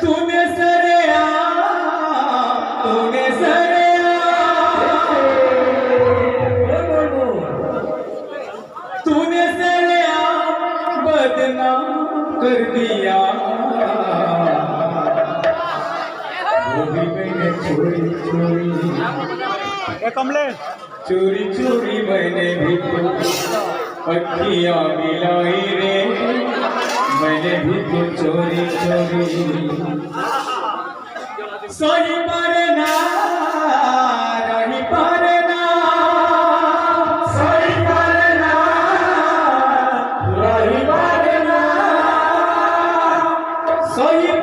तूने सरेया तूने सरेया तूने सरेया बदनाम कर दिया वो भी मैंने चोरी चोरी कमले चोरी चोरी मैंने भी तो अखियाँ मिलाई रे मैंने भी तो चोरी चोरी सही पर ना रही पर ना सही पर ना रही पर ना सही